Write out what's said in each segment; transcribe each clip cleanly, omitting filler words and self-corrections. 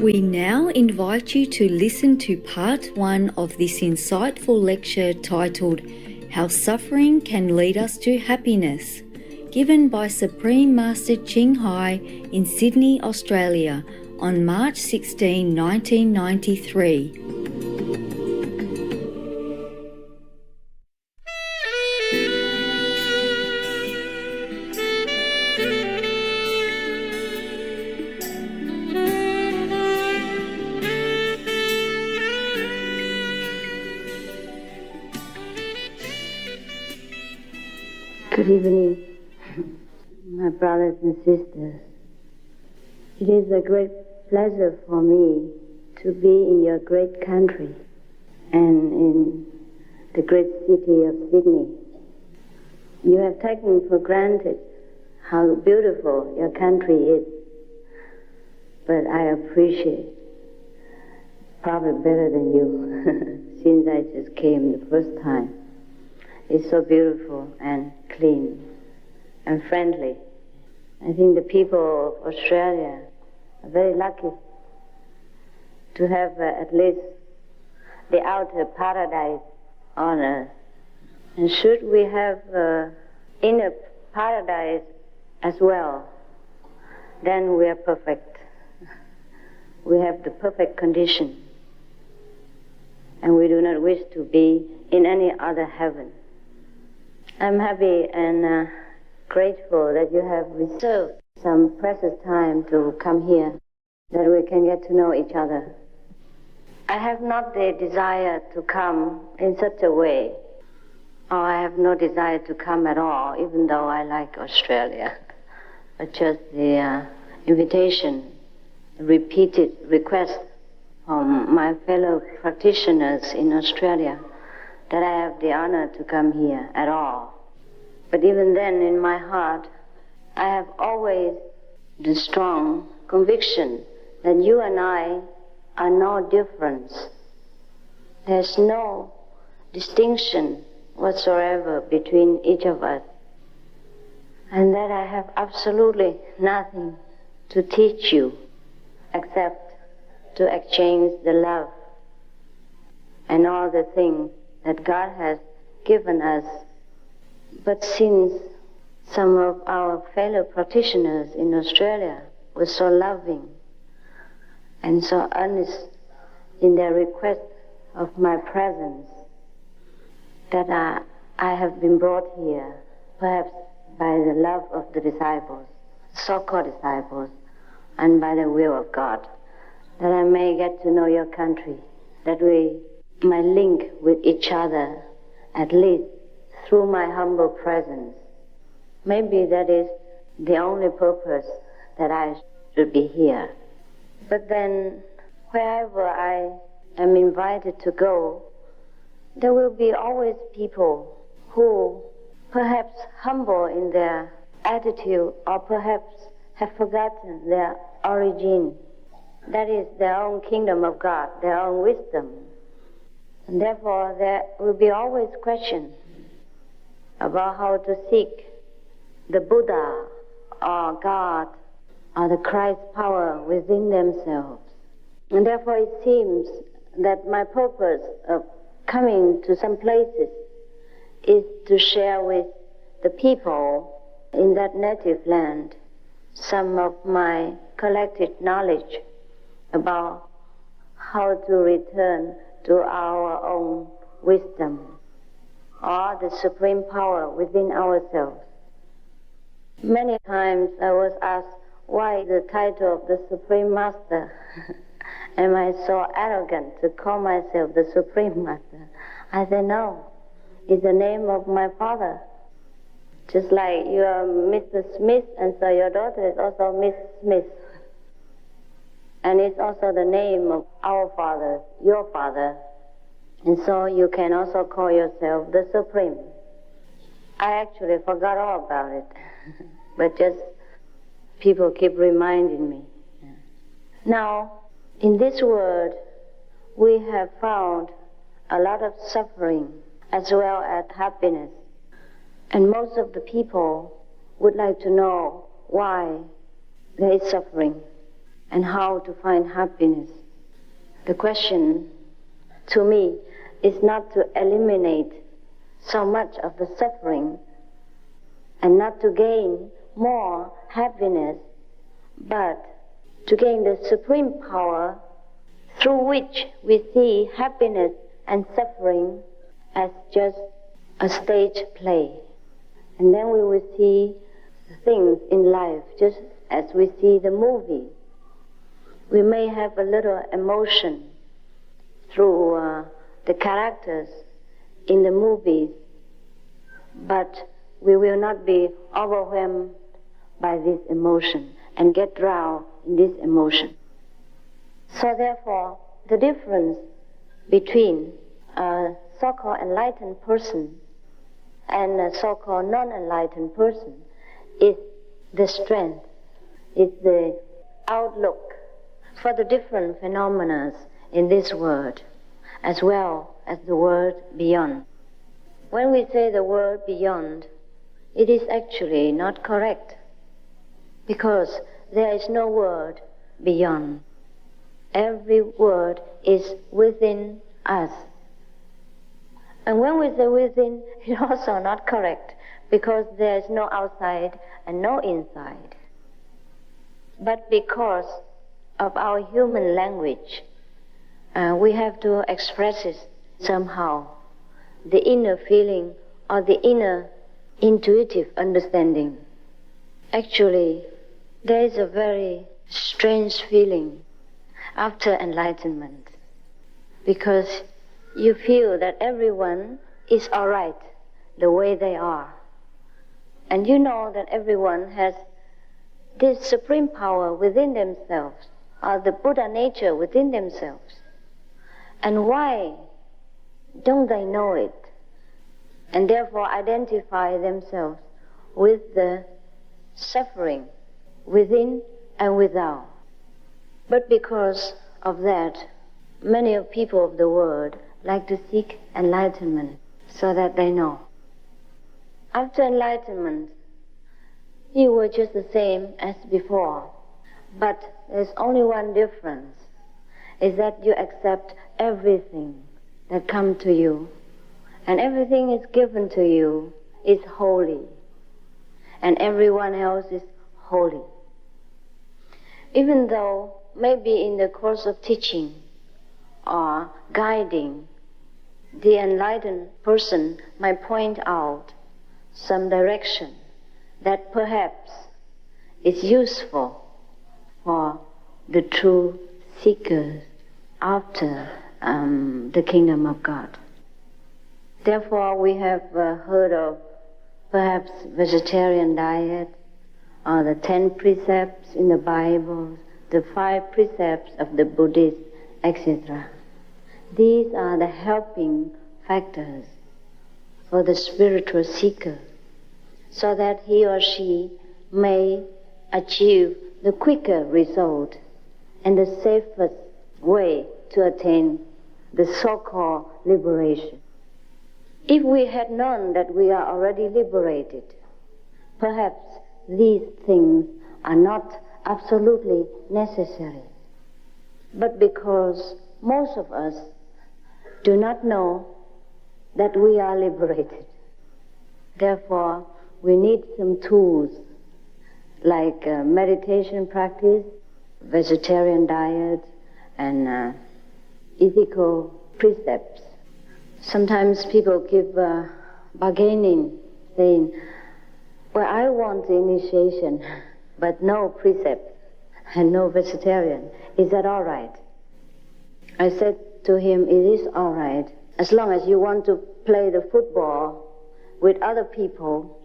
We now invite you to listen to part 1 of this insightful lecture titled How Suffering Can Lead Us to Happiness, given by Supreme Master Ching Hai in Sydney, Australia on March 16, 1993. Good evening, my brothers and sisters. It is a great pleasure for me to be in your great country and in the great city of Sydney. You have taken for granted how beautiful your country is, but I appreciate probably better than you since I just came the first time. It's so beautiful and clean and friendly. I think the people of Australia are very lucky to have at least the outer paradise on earth. And should we have inner paradise as well, then we are perfect. We have the perfect condition. And we do not wish to be in any other heaven. I'm happy and grateful that you have reserved some precious time to come here, that we can get to know each other. I have not the desire to come in such a way, or I have no desire to come at all, even though I like Australia. But just the invitation, the repeated request from my fellow practitioners in Australia that I have the honor to come here at all. But even then, in my heart, I have always the strong conviction that you and I are no difference. There's no distinction whatsoever between each of us. And that I have absolutely nothing to teach you except to exchange the love and all the things that God has given us. But since some of our fellow practitioners in Australia were so loving and so earnest in their request of my presence, that I have been brought here, perhaps by the love of the disciples, so-called disciples, and by the will of God, that I may get to know your country, that we might link with each other, at least through my humble presence. Maybe that is the only purpose that I should be here. But then, wherever I am invited to go, there will be always people who, perhaps humble in their attitude, or perhaps have forgotten their origin. That is their own kingdom of God, their own wisdom. And therefore, there will be always questions about how to seek the Buddha or God or the Christ power within themselves. And therefore, it seems that my purpose of coming to some places is to share with the people in that native land some of my collected knowledge about how to return to our own wisdom or the supreme power within ourselves. Many times I was asked, why the title of the Supreme Master? Am I so arrogant to call myself the Supreme Master? I said, no, it's the name of my father. Just like you are Mr. Smith, and so your daughter is also Miss Smith. And it's also the name of our father, your father. And so you can also call yourself the Supreme. I actually forgot all about it, but just people keep reminding me. Now, in this world, we have found a lot of suffering as well as happiness. And most of the people would like to know why there is suffering and how to find happiness. The question to me is not to eliminate so much of the suffering and not to gain more happiness, but to gain the supreme power through which we see happiness and suffering as just a stage play. And then we will see things in life just as we see the movie. We may have a little emotion through the characters in the movies, but we will not be overwhelmed by this emotion and get drowned in this emotion. So therefore, the difference between a so-called enlightened person and a so-called non-enlightened person is the strength, is the outlook for the different phenomena in this world, as well as the world beyond. When we say the world beyond, it is actually not correct, because there is no world beyond. Every word is within us. And when we say within, it's also not correct, because there is no outside and no inside. But because of our human language, we have to express it somehow, the inner feeling or the inner intuitive understanding. Actually, there is a very strange feeling after enlightenment, because you feel that everyone is all right the way they are. And you know that everyone has this supreme power within themselves, or the Buddha nature within themselves. And why don't they know it? And therefore identify themselves with the suffering within and without. But because of that, many of people of the world like to seek enlightenment so that they know. After enlightenment, you were just the same as before. But there's only one difference, is that you accept everything that comes to you. And everything is given to you is holy. And everyone else is holy. Even though maybe in the course of teaching or guiding, the enlightened person might point out some direction that perhaps is useful for the true seekers after the kingdom of God. Therefore, we have heard of perhaps vegetarian diet, or the 10 precepts in the Bible, the 5 precepts of the Buddhists, etc. These are the helping factors for the spiritual seeker, so that he or she may achieve the quicker result and the safest way to attain the so-called liberation. If we had known that we are already liberated, perhaps these things are not absolutely necessary. But because most of us do not know that we are liberated, therefore we need some tools like meditation practice, vegetarian diet, and ethical precepts. Sometimes people give bargaining, saying, well, I want the initiation, but no precept and no vegetarian. Is that all right? I said to him, it is all right, as long as you want to play the football with other people,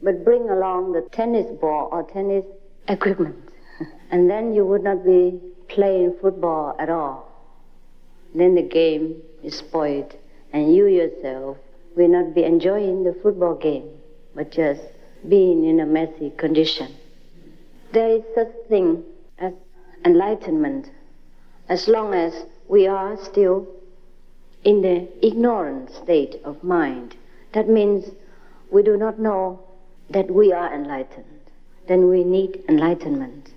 but bring along the tennis ball or tennis equipment. And then you would not be playing football at all. Then the game is spoiled, and you yourself will not be enjoying the football game, but just being in a messy condition. There is such thing as enlightenment, as long as we are still in the ignorant state of mind. That means we do not know that we are enlightened. Then we need enlightenment.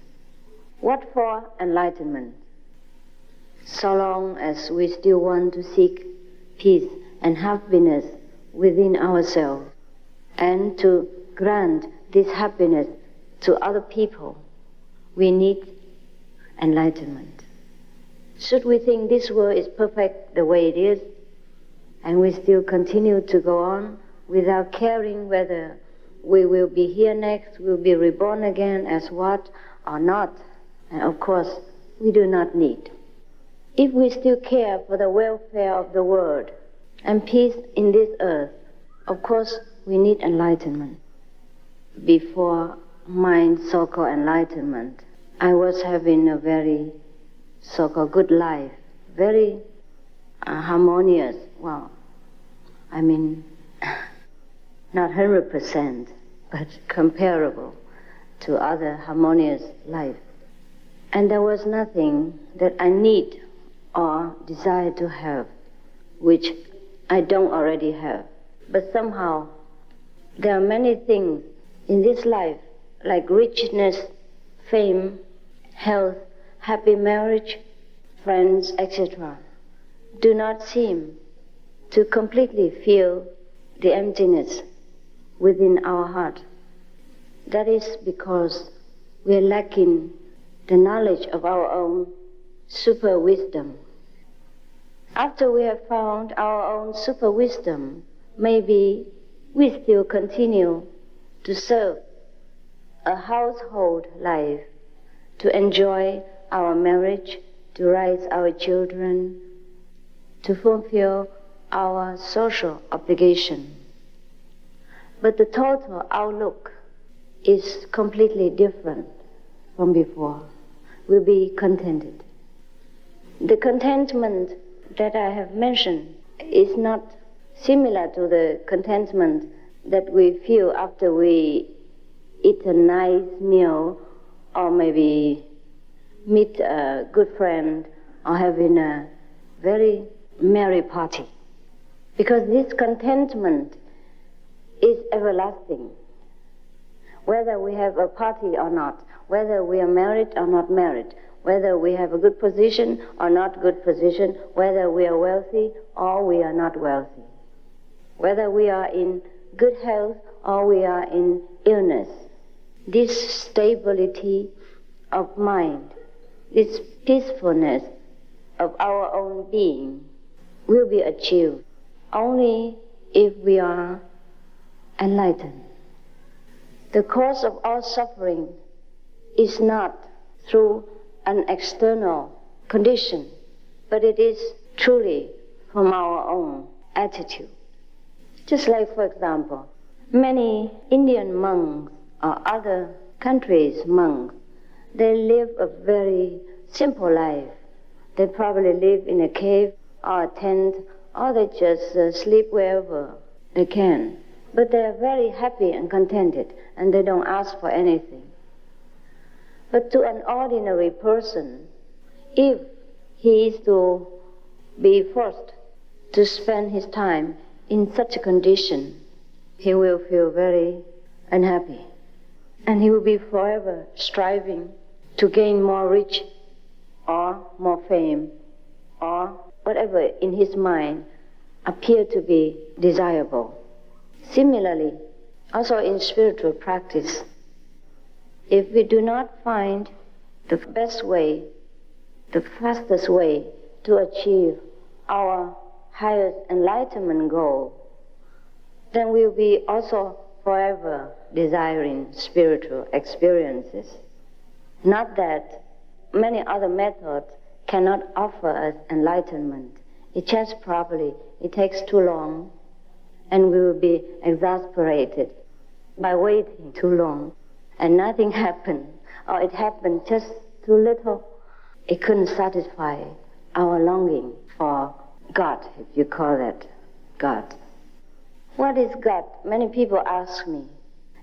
What for enlightenment? So long as we still want to seek peace and happiness within ourselves and to grant this happiness to other people, we need enlightenment. Should we think this world is perfect the way it is, and we still continue to go on without caring whether we will be here next, will be reborn again as what or not, and of course we do not need. If we still care for the welfare of the world and peace in this earth, of course we need enlightenment. Before my so-called enlightenment, I was having a very so-called good life, very harmonious. Well, I mean, not 100%, but comparable to other harmonious life. And there was nothing that I need or desire to have, which I don't already have. But somehow, there are many things in this life, like richness, fame, health, happy marriage, friends, etc., do not seem to completely fill the emptiness within our heart. That is because we are lacking the knowledge of our own super wisdom. After we have found our own super wisdom, maybe we still continue to serve a household life, to enjoy our marriage, to raise our children, to fulfill our social obligation. But the total outlook is completely different from before. We'll be contented. The contentment that I have mentioned is not similar to the contentment that we feel after we eat a nice meal or maybe meet a good friend or having a very merry party. Because this contentment is everlasting. Whether we have a party or not, whether we are married or not married, whether we have a good position or not good position, whether we are wealthy or we are not wealthy, whether we are in good health or we are in illness. This stability of mind, this peacefulness of our own being will be achieved only if we are enlightened. The cause of all suffering is not through an external condition, but it is truly from our own attitude. Just like, for example, many Indian monks or other countries' monks, they live a very simple life. They probably live in a cave or a tent, or they just sleep wherever they can. But they are very happy and contented, and they don't ask for anything. But to an ordinary person, if he is to be forced to spend his time in such a condition, he will feel very unhappy. And he will be forever striving to gain more rich or more fame or whatever in his mind appear to be desirable. Similarly, also in spiritual practice, if we do not find the best way, the fastest way to achieve our highest enlightenment goal, then we'll be also forever desiring spiritual experiences. Not that many other methods cannot offer us enlightenment. It just probably, it takes too long, and we will be exasperated by waiting too long, and nothing happened, or it happened just too little. It couldn't satisfy our longing for God, if you call that God. What is God? Many people ask me,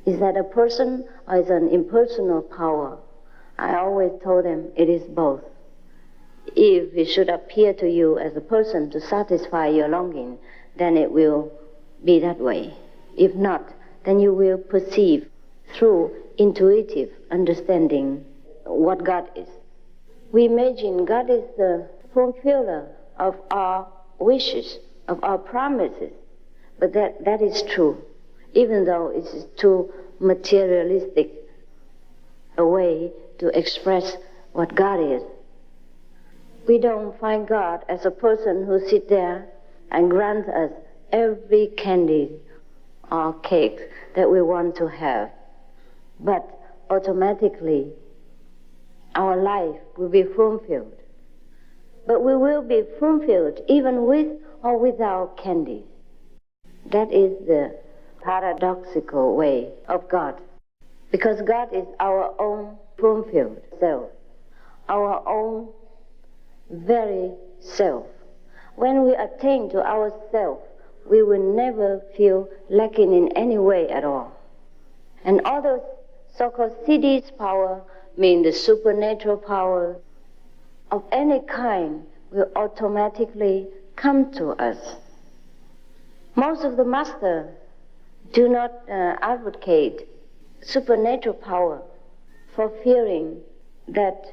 is that a person or is it an impersonal power? I always told them it is both. If it should appear to you as a person to satisfy your longing, then it will be that way. If not, then you will perceive through intuitive understanding what God is. We imagine God is the fulfiller of our wishes, of our promises. But that is true, even though it is too materialistic a way to express what God is. We don't find God as a person who sits there and grants us every candy or cake that we want to have. But automatically, our life will be fulfilled. But we will be fulfilled even with or without candy. That is the paradoxical way of God. Because God is our own fulfilled self, our own very self. When we attain to ourself, we will never feel lacking in any way at all. And all those so-called cities power mean the supernatural power of any kind will automatically come to us. Most of the masters do not advocate supernatural power for fearing that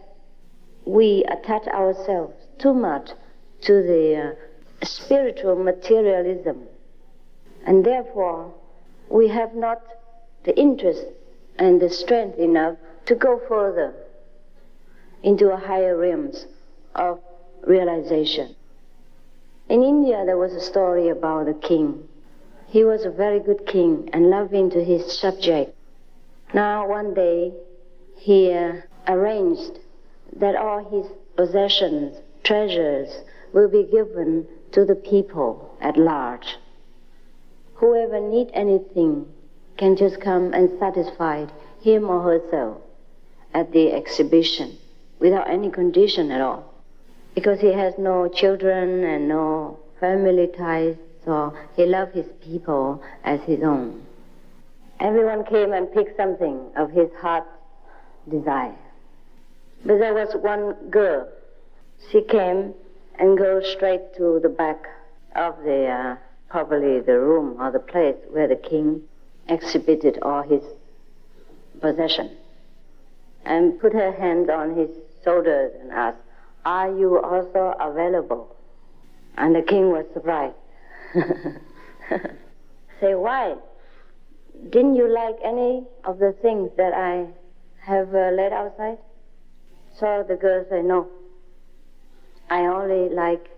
we attach ourselves too much to the spiritual materialism, and therefore we have not the interest and the strength enough to go further into a higher realms of realization. In India there was a story about a king. He was a very good king and loving to his subject. Now one day he arranged that all his possessions, treasures, will be given to the people at large. Whoever needs anything can just come and satisfy him or herself at the exhibition without any condition at all. Because he has no children and no family ties, so he loved his people as his own. Everyone came and picked something of his heart's desire. But there was one girl. She came and goes straight to the back of the, probably the room or the place where the king exhibited all his possession, and put her hand on his shoulders and asked, "Are you also available?" And the king was surprised. Say, "Why? Didn't you like any of the things that I have laid outside?" So the girl said, "No, I only like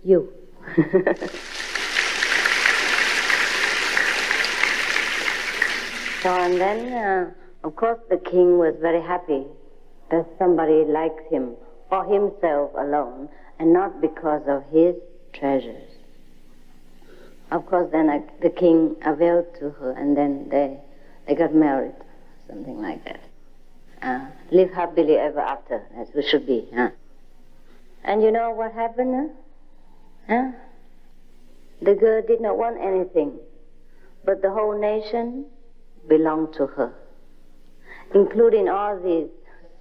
you." So, and then, of course, the king was very happy that somebody liked him for himself alone and not because of his treasures. Of course, then the king availed to her, and then they got married, something like that. Live happily ever after, as we should be. And you know what happened? The girl did not want anything, but the whole nation belonged to her, including all these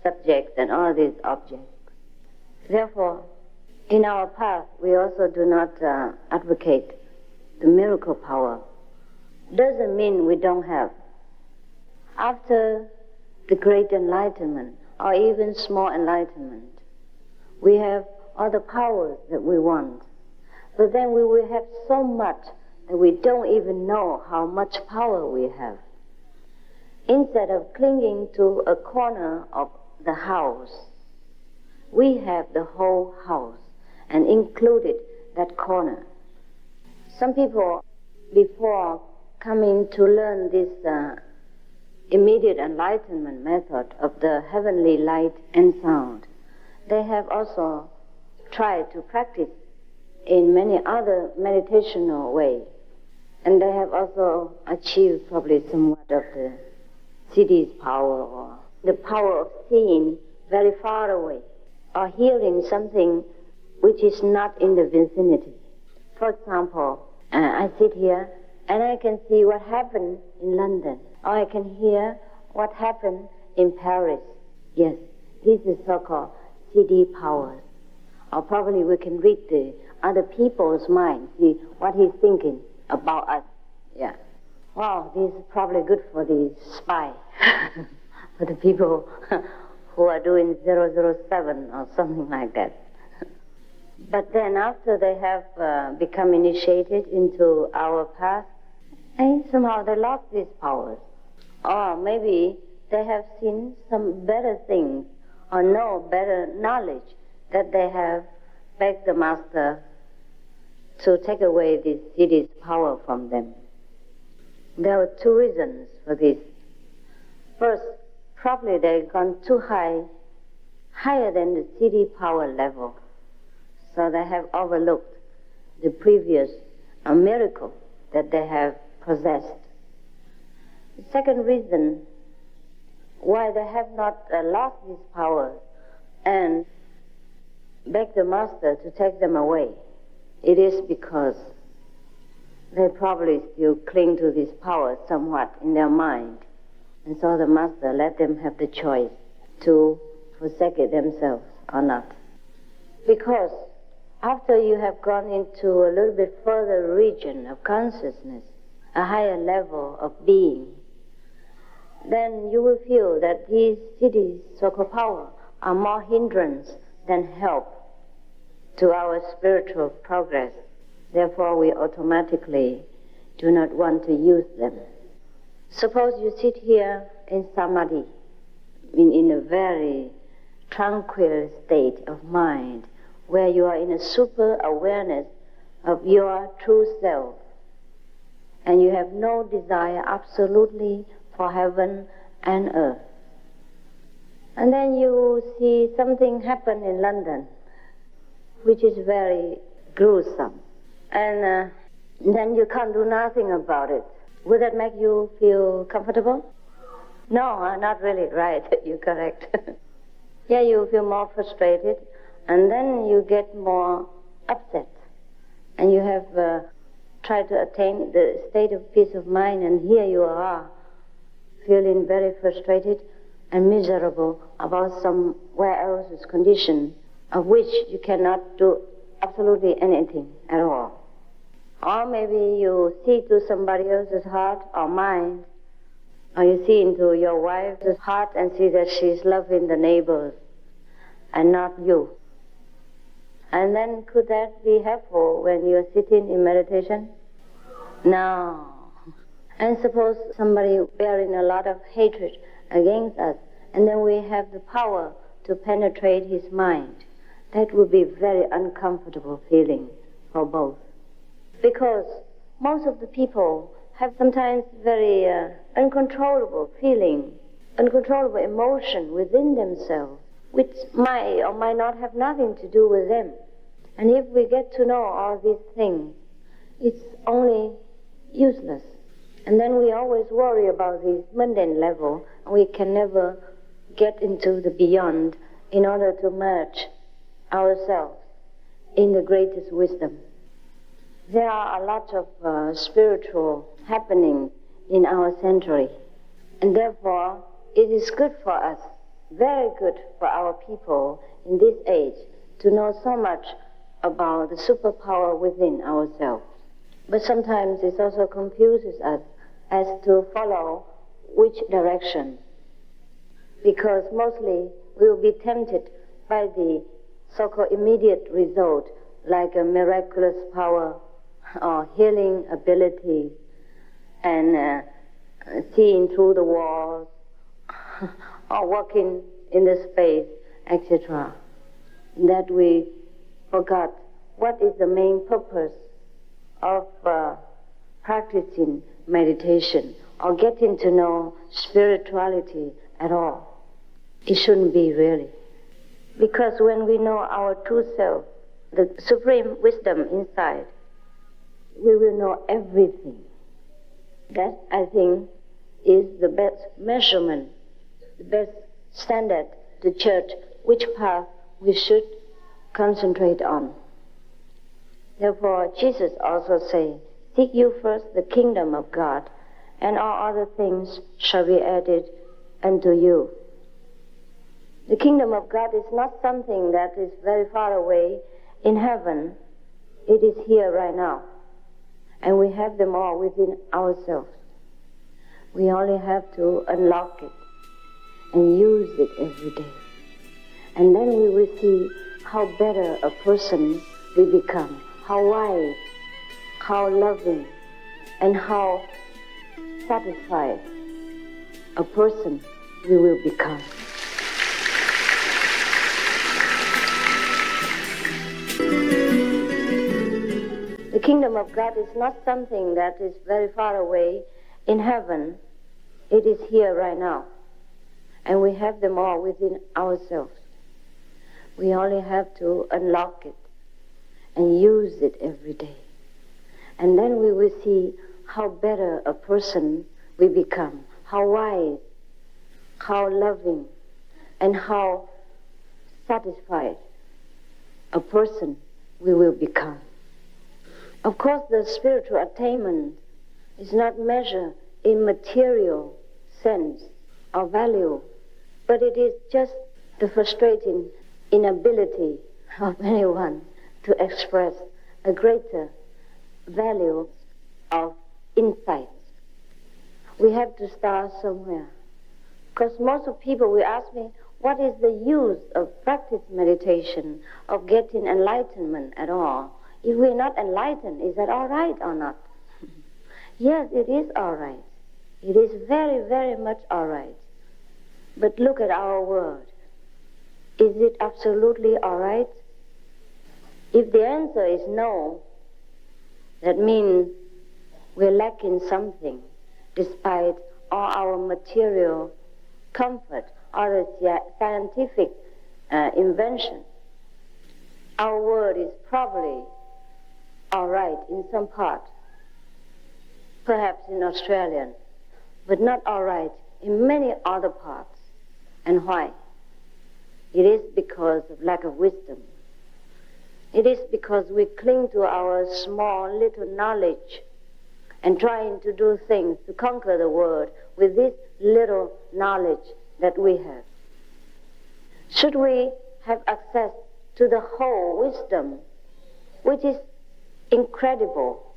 subjects and all these objects. Therefore, in our path, we also do not advocate the miracle power. Doesn't mean we don't have. After the great enlightenment, or even small enlightenment, we have all the powers that we want. But then we will have so much that we don't even know how much power we have. Instead of clinging to a corner of the house, we have the whole house and included that corner. Some people, before coming to learn this immediate enlightenment method of the heavenly light and sound, they have also tried to practice in many other meditational ways. And they have also achieved probably somewhat of the city's power, or the power of seeing very far away, or hearing something which is not in the vicinity. For example, I sit here and I can see what happened in London, or I can hear what happened in Paris. Yes, this is so-called city powers. Or probably we can read the other people's mind, see what he's thinking about us. Yeah. Wow, this is probably good for the spy, for the people who are doing 007 or something like that. But then after they have become initiated into our path, and somehow they lost these powers. Or maybe they have seen some better things or know better knowledge that they have begged the Master to take away this city's power from them. There were two reasons for this. First, probably they've gone too high, higher than the city power level. So they have overlooked the previous miracle that they have possessed. The second reason why they have not lost this power and begged the Master to take them away, it is because they probably still cling to this power somewhat in their mind. And so the Master let them have the choice to forsake it themselves or not. Because after you have gone into a little bit further region of consciousness, a higher level of being, then you will feel that these cities, so-called power, are more hindrance than help to our spiritual progress. Therefore, we automatically do not want to use them. Suppose you sit here in samadhi, in a very tranquil state of mind, where you are in a super awareness of your true self, and you have no desire absolutely for heaven and earth. And then you see something happen in London, which is very gruesome, and then you can't do nothing about it. Would that make you feel comfortable? No, not really, right, you're correct. Yeah, you feel more frustrated, and then you get more upset, and you have tried to attain the state of peace of mind, and here you are, feeling very frustrated and miserable about somewhere else's condition, of which you cannot do absolutely anything at all. Or maybe you see to somebody else's heart or mind, or you see into your wife's heart and see that she's loving the neighbors and not you. And then could that be helpful when you're sitting in meditation? No. And suppose somebody bearing a lot of hatred against us, and then we have the power to penetrate his mind. That would be a very uncomfortable feeling for both. Because most of the people have sometimes very uncontrollable feeling, uncontrollable emotion within themselves, which might or might not have nothing to do with them. And if we get to know all these things, it's only useless. And then we always worry about this mundane level, and we can never get into the beyond in order to merge ourselves in the greatest wisdom. There are a lot of spiritual happenings in our century, and therefore it is good for us, very good for our people in this age, to know so much about the superpower within ourselves. But sometimes it also confuses us as to follow which direction, because mostly we will be tempted by the so-called immediate result, like a miraculous power or healing ability, and seeing through the walls, or walking in the space, etc. That we forgot what is the main purpose of practicing meditation or getting to know spirituality at all. It shouldn't be really. Because when we know our true self, the supreme wisdom inside, we will know everything. That, I think, is the best measurement, the best standard to judge which path we should concentrate on. Therefore, Jesus also says, "Seek you first the kingdom of God, and all other things shall be added unto you." The kingdom of God is not something that is very far away in heaven. It is here right now. And we have them all within ourselves. We only have to unlock it and use it every day. And then we will see how better a person we become, how wise, how loving, and how satisfied a person we will become. The kingdom of God is not something that is very far away in heaven. It is here right now. And we have them all within ourselves. We only have to unlock it and use it every day. And then we will see how better a person we become, how wise, how loving, and how satisfied a person we will become. Of course, the spiritual attainment is not measured in material sense or value, but it is just the frustrating inability of anyone to express a greater value of insight. We have to start somewhere. Because most of people will ask me, what is the use of practice meditation, of getting enlightenment at all? If we're not enlightened, is that all right or not? Yes, it is all right. It is very, very much all right. But look at our world. Is it absolutely all right? If the answer is no, that means we're lacking something despite all our material comfort or the scientific invention. Our world is probably all right in some part, perhaps in Australia, but not all right in many other parts. And why? It is because of lack of wisdom. It is because we cling to our small little knowledge and trying to do things to conquer the world with this little knowledge that we have. Should we have access to the whole wisdom, which is incredible,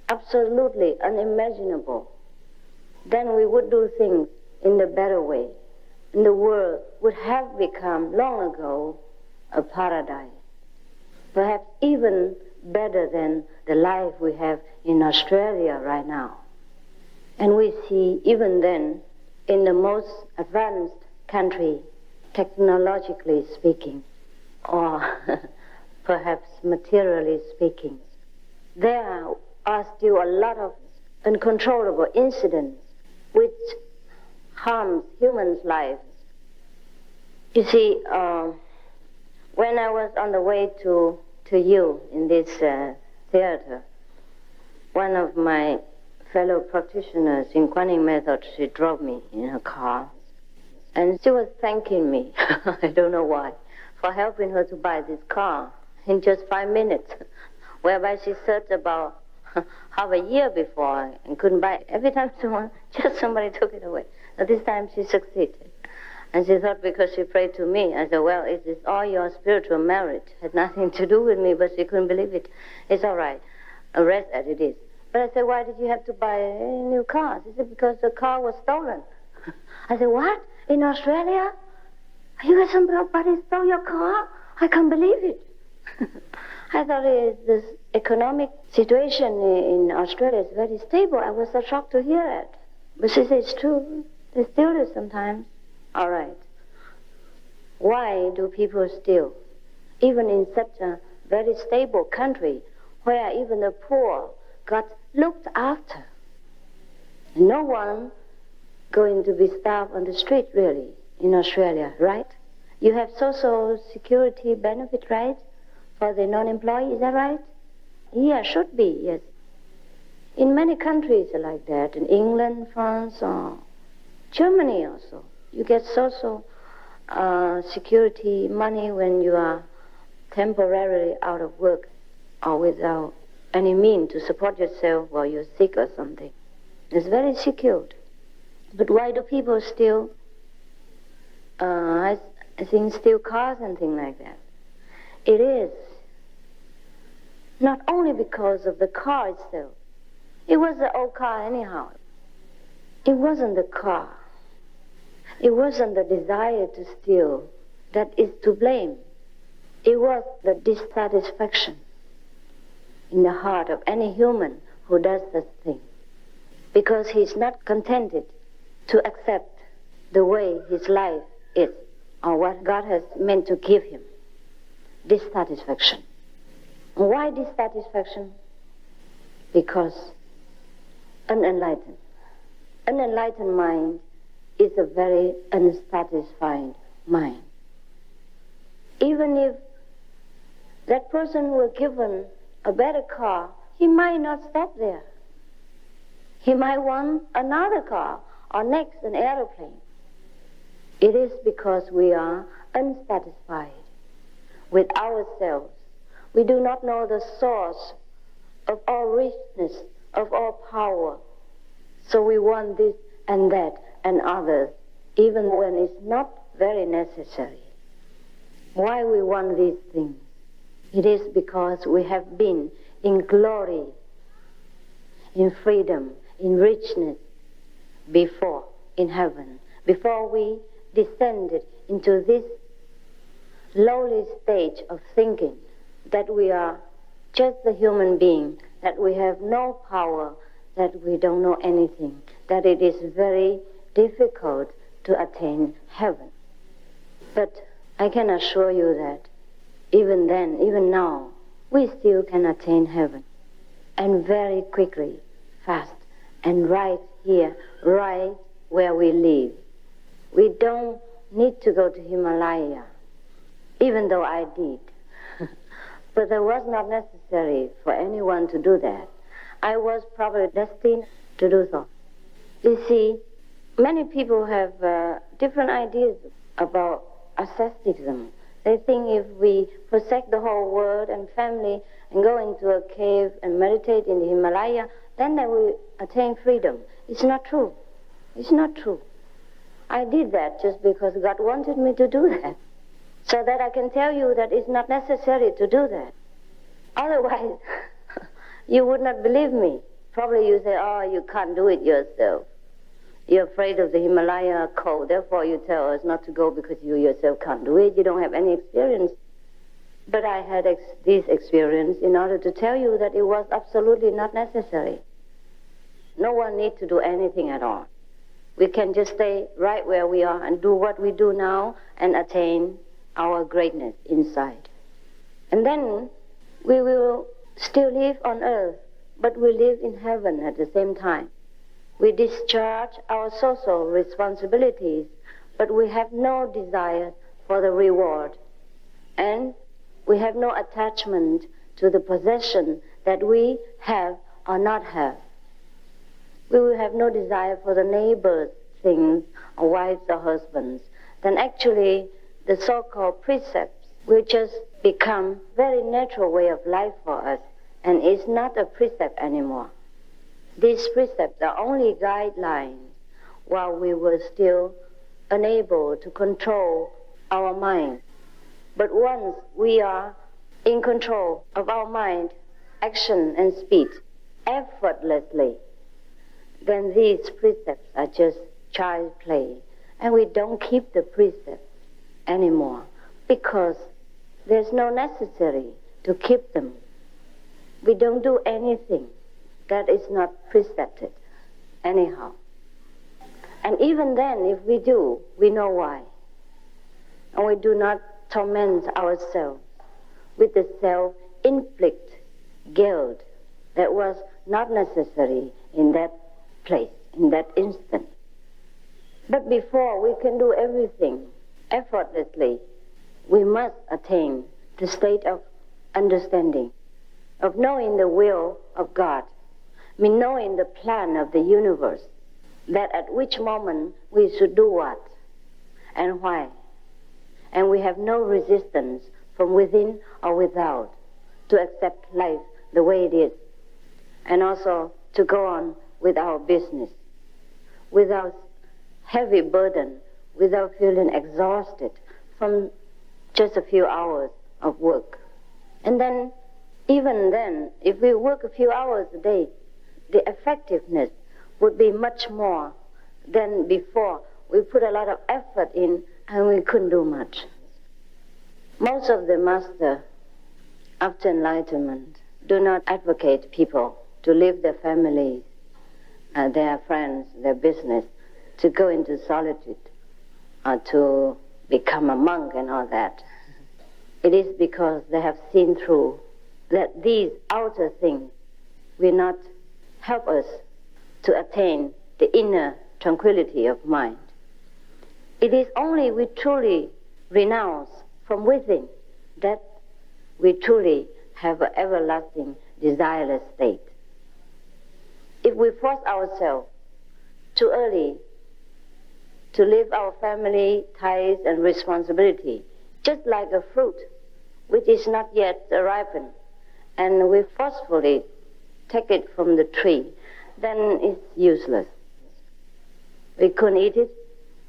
absolutely unimaginable, then we would do things in the better way. And the world would have become long ago a paradise. Perhaps even better than the life we have in Australia right now. And we see even then, in the most advanced country, technologically speaking, or perhaps materially speaking, there are still a lot of uncontrollable incidents which harms humans' lives. You see, when I was on the way to you in this theater, one of my fellow practitioners in Kuan method, she drove me in her car. And she was thanking me, I don't know why, for helping her to buy this car in just 5 minutes, whereby she searched about half a year before and couldn't buy it. Every time somebody took it away. But this time she succeeded. And she thought because she prayed to me, I said, well, it is all your spiritual merit. It had nothing to do with me, but she couldn't believe it. It's all right. Rest as it is. But I said, why did you have to buy a new car? She said, because the car was stolen. I said, what? In Australia? You got somebody stole your car? I can't believe it. I thought this economic situation in Australia is very stable. I was so shocked to hear it. But she said, it's true. They steal it sometimes. All right. Why do people steal? Even in such a very stable country where even the poor got looked after. No one going to be starved on the street, really, in Australia, right? You have social security benefit, right, for the non-employee, is that right? Yeah, should be, yes. In many countries like that, in England, France, or Germany also, you get social security money when you are temporarily out of work or without any means to support yourself while you're sick or something. It's very secured. But why do people steal, I think, steal cars and things like that? It is not only because of the car itself. It was an old car anyhow. It wasn't the car. It wasn't the desire to steal that is to blame. It was the dissatisfaction in the heart of any human who does such thing, because he is not contented to accept the way his life is or what God has meant to give him. Dissatisfaction. Why dissatisfaction? Because an unenlightened mind is a very unsatisfied mind. Even if that person were given a better car, he might not stop there. He might want another car, or next an aeroplane. It is because we are unsatisfied with ourselves. We do not know the source of all richness, of all power. So we want this and that and others, even when it's not very necessary. Why we want these things? It is because we have been in glory, in freedom, in richness before, in heaven, before we descended into this lowly stage of thinking that we are just a human being, that we have no power, that we don't know anything, that it is very difficult to attain heaven. But I can assure you that even then, even now, we still can attain heaven, and very quickly, fast, and right here, right where we live. We don't need to go to Himalaya, even though I did. But it was not necessary for anyone to do that. I was probably destined to do so. You see, many people have different ideas about asceticism. They think if we forsake the whole world and family and go into a cave and meditate in the Himalaya, then they will attain freedom. It's not true. It's not true. I did that just because God wanted me to do that. So that I can tell you that it's not necessary to do that. Otherwise, you would not believe me. Probably you say, oh, you can't do it yourself. You're afraid of the Himalaya cold, therefore you tell us not to go because you yourself can't do it. You don't have any experience. But I had this experience in order to tell you that it was absolutely not necessary. No one needs to do anything at all. We can just stay right where we are and do what we do now and attain our greatness inside. And then we will still live on earth, but we live in heaven at the same time. We discharge our social responsibilities, but we have no desire for the reward. And we have no attachment to the possession that we have or not have. We will have no desire for the neighbor's things, or wives or husbands. Then actually, the so-called precepts will just become very natural way of life for us, and it's not a precept anymore. These precepts are only guidelines while we were still unable to control our mind. But once we are in control of our mind, action and speech effortlessly, then these precepts are just child play. And we don't keep the precepts anymore because there's no necessity to keep them. We don't do anything that is not precepted anyhow. And even then, if we do, we know why. And we do not torment ourselves with the self-inflict guilt that was not necessary in that place, in that instant. But before we can do everything effortlessly, we must attain the state of understanding, of knowing the will of God, knowing the plan of the universe, that at which moment we should do what and why. And we have no resistance from within or without to accept life the way it is, and also to go on with our business without heavy burden, without feeling exhausted from just a few hours of work. And then, even then, if we work a few hours a day, the effectiveness would be much more than before. We put a lot of effort in and we couldn't do much. Most of the masters after enlightenment do not advocate people to leave their families, their friends, their business, to go into solitude or to become a monk and all that. It is because they have seen through that these outer things will not help us to attain the inner tranquility of mind. It is only we truly renounce from within that we truly have an everlasting desireless state. If we force ourselves too early to leave our family ties and responsibility, just like a fruit which is not yet ripened, and we forcefully take it from the tree, then it's useless. We couldn't eat it,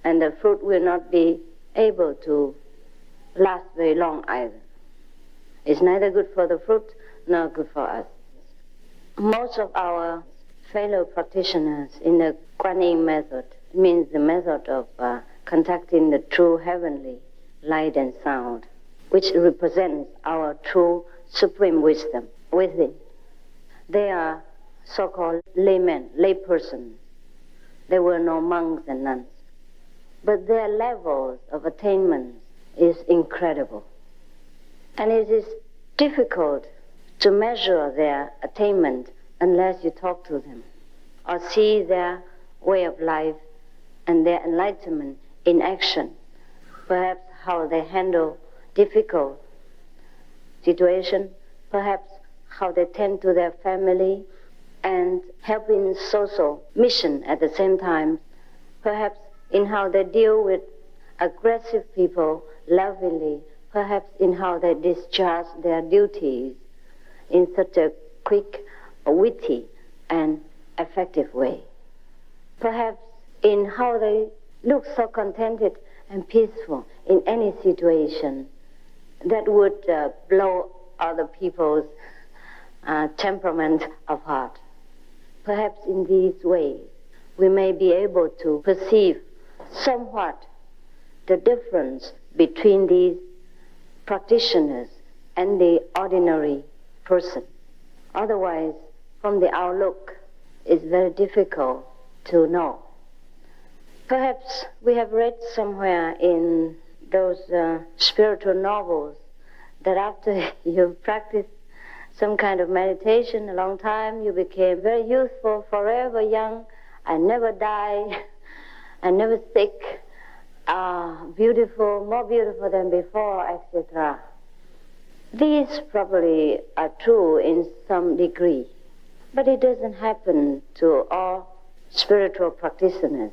and the fruit will not be able to last very long either. It's neither good for the fruit nor good for us. Most of our fellow practitioners in the Kuan Yin method, means the method of contacting the true heavenly light and sound, which represents our true supreme wisdom within. They are so-called laymen, laypersons. There were no monks and nuns. But their levels of attainment is incredible. And it is difficult to measure their attainment unless you talk to them or see their way of life and their enlightenment in action. Perhaps how they handle difficult situations, perhaps how they tend to their family and help in social mission at the same time, perhaps in how they deal with aggressive people lovingly, perhaps in how they discharge their duties in such a quick, witty, and effective way. Perhaps in how they look so contented and peaceful in any situation that would blow other people's temperament apart. Perhaps in these ways we may be able to perceive somewhat the difference between these practitioners and the ordinary person. Otherwise, from the outlook, it's very difficult to know. Perhaps we have read somewhere in those spiritual novels that after you've practiced some kind of meditation a long time, you became very youthful, forever young, and never die, and never sick, beautiful, more beautiful than before, etc. These probably are true in some degree, but it doesn't happen to all spiritual practitioners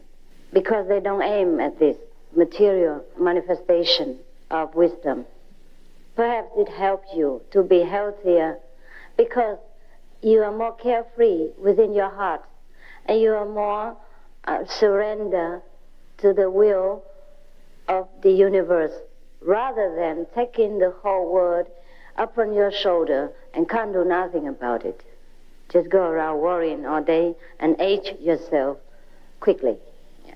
because they don't aim at this material manifestation of wisdom. Perhaps it helps you to be healthier because you are more carefree within your heart and you are more surrender to the will of the universe rather than taking the whole world upon your shoulder and can't do nothing about it. Just go around worrying all day and age yourself quickly.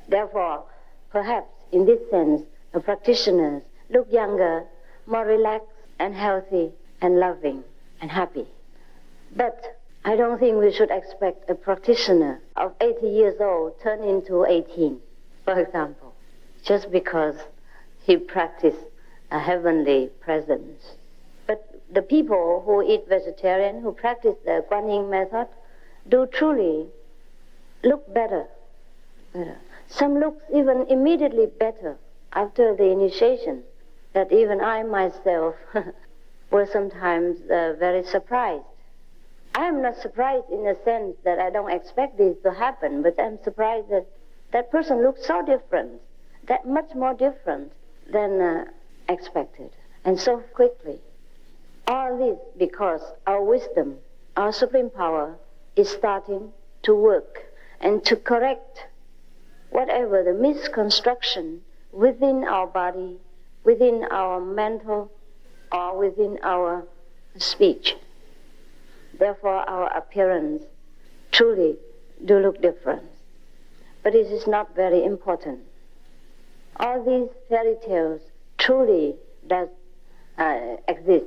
Therefore, perhaps in this sense, the practitioners look younger, more relaxed and healthy and loving and happy. But I don't think we should expect a practitioner of 80 years old turn into 18, for example, just because he practiced a heavenly presence. But the people who eat vegetarian, who practice the Kuan Yin method, do truly look better. Some look even immediately better after the initiation, that even I myself was sometimes very surprised. I am not surprised in the sense that I don't expect this to happen, but I'm surprised that that person looks so different, that much more different than expected, and so quickly. All this because our wisdom, our supreme power, is starting to work and to correct whatever the misconstruction within our body, within our mental, or within our speech. Therefore, our appearance truly do look different. But it is not very important. All these fairy tales truly does exist.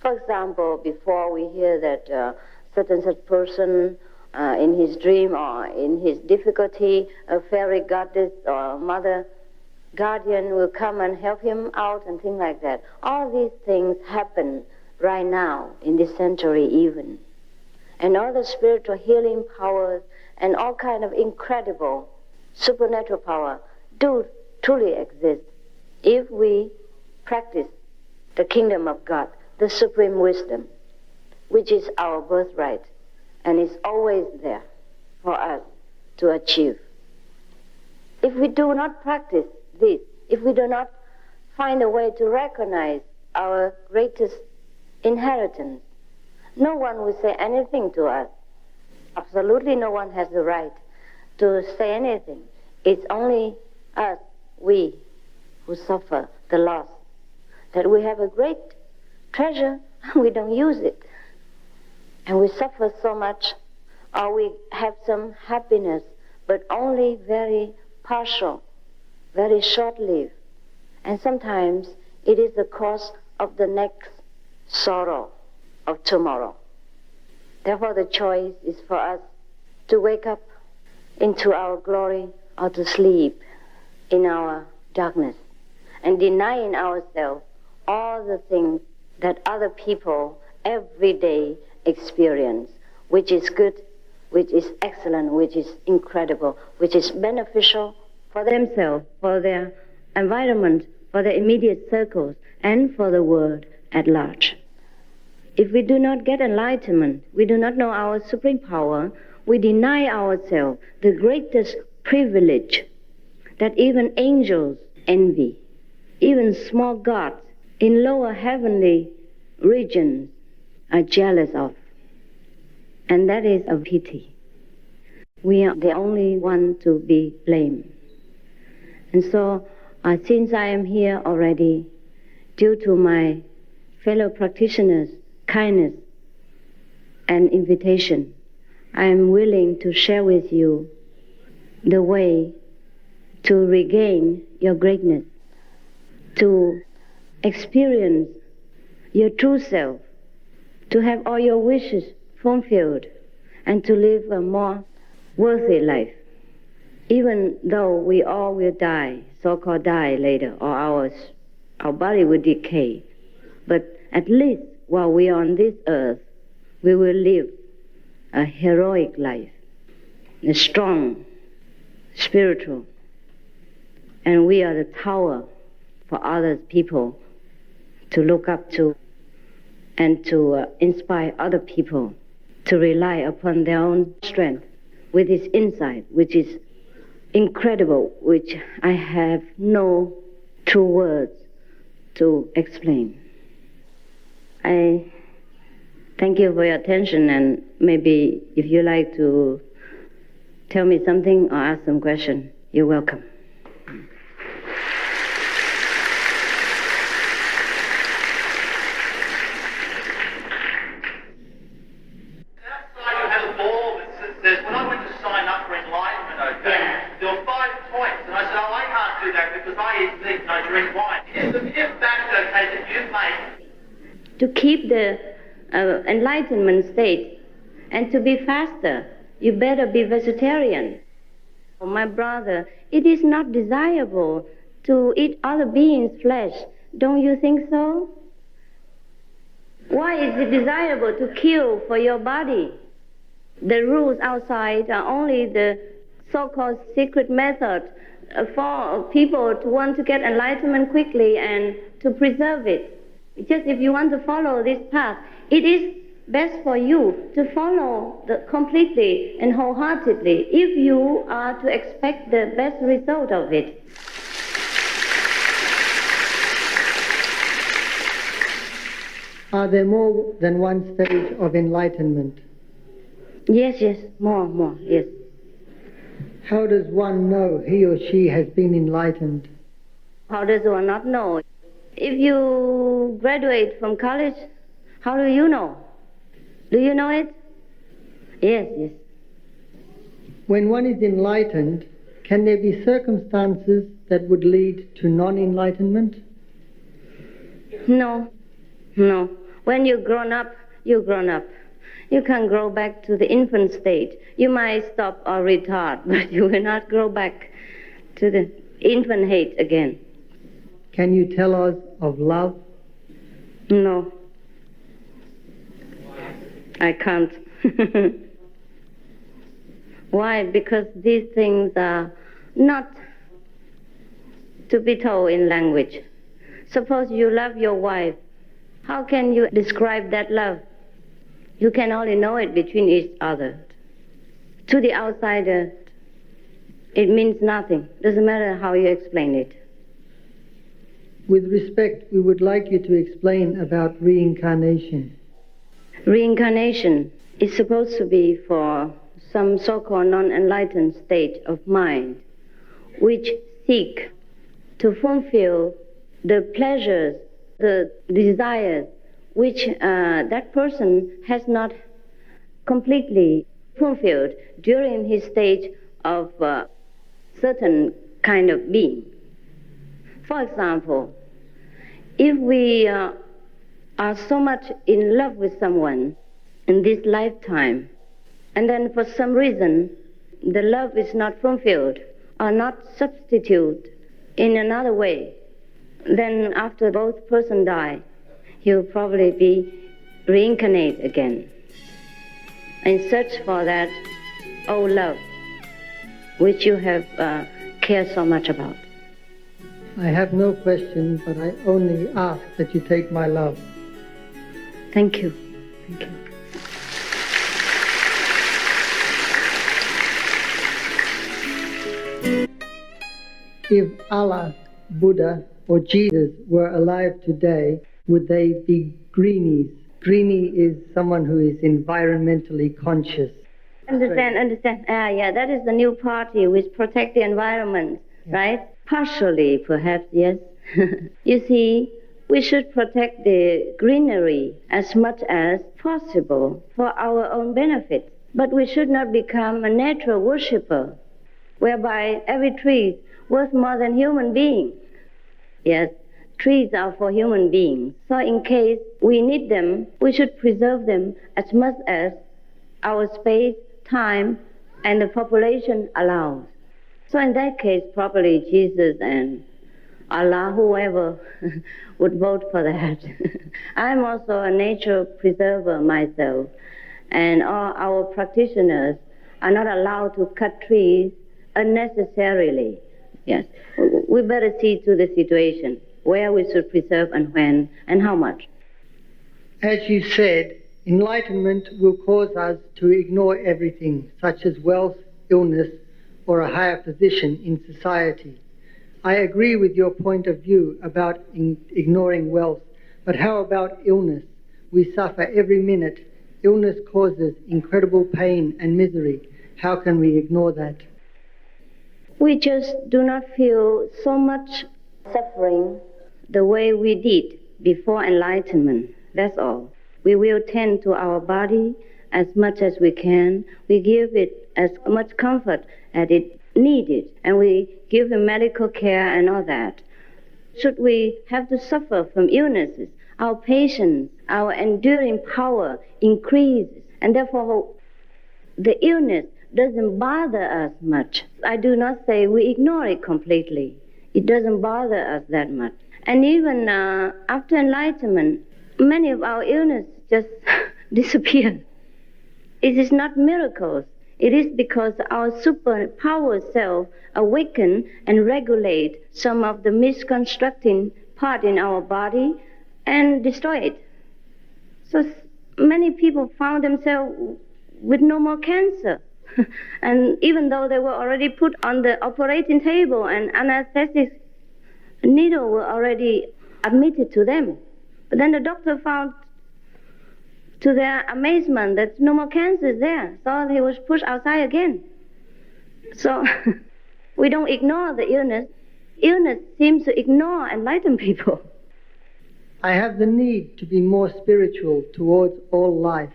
For example, before we hear that certain such person in his dream or in his difficulty, a fairy goddess or mother guardian will come and help him out and things like that. All these things happen right now in this century even. And all the spiritual healing powers and all kind of incredible supernatural power do truly exist if we practice the kingdom of God, the supreme wisdom, which is our birthright and is always there for us to achieve. If we do not practice this, if we do not find a way to recognize our greatest inheritance, no one will say anything to us. Absolutely no one has the right to say anything. It's only us, we, who suffer the loss. That we have a great treasure, we don't use it. And we suffer so much, or we have some happiness, but only very partial, very short-lived. And sometimes it is the cause of the next sorrow of tomorrow. Therefore the choice is for us to wake up into our glory or to sleep in our darkness and deny in ourselves all the things that other people every day experience, which is good, which is excellent, which is incredible, which is beneficial for themselves, for their environment, for their immediate circles, and for the world at large. If we do not get enlightenment, we do not know our supreme power, we deny ourselves the greatest privilege that even angels envy, even small gods in lower heavenly regions are jealous of. And that is a pity. We are the only one to be blamed. And so, since I am here already, due to my fellow practitioners' kindness and invitation, I am willing to share with you the way to regain your greatness, to experience your true self, to have all your wishes fulfilled, and to live a more worthy life. Even though we all will die, so-called die later, or our body will decay, but at least while we are on this earth, we will live a heroic life, a strong, spiritual, and we are the tower for other people to look up to and to inspire other people to rely upon their own strength with this insight, which is incredible, which I have no true words to explain. I thank you for your attention, and maybe if you like to tell me something or ask some question, you're welcome. To keep the enlightenment state and to be faster, you better be vegetarian. My brother, it is not desirable to eat other beings' flesh. Don't you think so? Why is it desirable to kill for your body? The rules outside are only the so-called secret method for people to want to get enlightenment quickly and to preserve it. Just if you want to follow this path, it is best for you to follow completely and wholeheartedly if you are to expect the best result of it. Are there more than one stage of enlightenment? Yes, more, yes. How does one know he or she has been enlightened? How does one not know? If you graduate from college, how do you know? Do you know it? Yes. When one is enlightened, can there be circumstances that would lead to non-enlightenment? No. When you're grown up, you're grown up. You can't grow back to the infant state. You might stop or retard, but you will not grow back to the infant hate again. Can you tell us of love? No. I can't. Why? Because these things are not to be told in language. Suppose you love your wife. How can you describe that love? You can only know it between each other. To the outsider, it means nothing. Doesn't matter how you explain it. With respect, we would like you to explain about reincarnation. Reincarnation is supposed to be for some so-called non-enlightened state of mind which seek to fulfill the pleasures, the desires which that person has not completely fulfilled during his stage of certain kind of being. For example, if we are so much in love with someone in this lifetime, and then for some reason the love is not fulfilled or not substituted in another way, then after both persons die, he'll probably be reincarnated again and search for that old love which you have cared so much about. I have no question, but I only ask that you take my love. Thank you. Thank you. If Allah, Buddha, or Jesus were alive today, would they be greenies? Greenie is someone who is environmentally conscious. Understand. Yeah, that is the new party which protect the environment, right? Partially, perhaps, yes. You see, we should protect the greenery as much as possible for our own benefit. But we should not become a natural worshipper, whereby every tree is worth more than human being. Yes, trees are for human beings. So in case we need them, we should preserve them as much as our space, time, and the population allows. So in that case, probably Jesus and Allah, whoever, would vote for that. I'm also a nature preserver myself, and all our practitioners are not allowed to cut trees unnecessarily. Yes, we better see to the situation, where we should preserve and when and how much. As you said, enlightenment will cause us to ignore everything, such as wealth, illness, or a higher position in society. I agree with your point of view about ignoring wealth, but how about illness? We suffer every minute. Illness causes incredible pain and misery. How can we ignore that? We just do not feel so much suffering the way we did before enlightenment. That's all. We will tend to our body as much as we can. We give it as much comfort as it needed, and we give him medical care and all that. Should we have to suffer from illnesses, our patience, our enduring power increases, and therefore the illness doesn't bother us much. I do not say we ignore it completely. It doesn't bother us that much. And even after enlightenment, many of our illnesses just disappear. It is not miracles. It is because our superpower self awaken and regulate some of the misconstructing part in our body and destroy it. So many people found themselves with no more cancer. And even though they were already put on the operating table and anesthetic needle were already admitted to them. But then the doctor found, to their amazement, that no more cancer is there. So he was pushed outside again. So we don't ignore the illness. Illness seems to ignore enlightened people. I have the need to be more spiritual towards all life.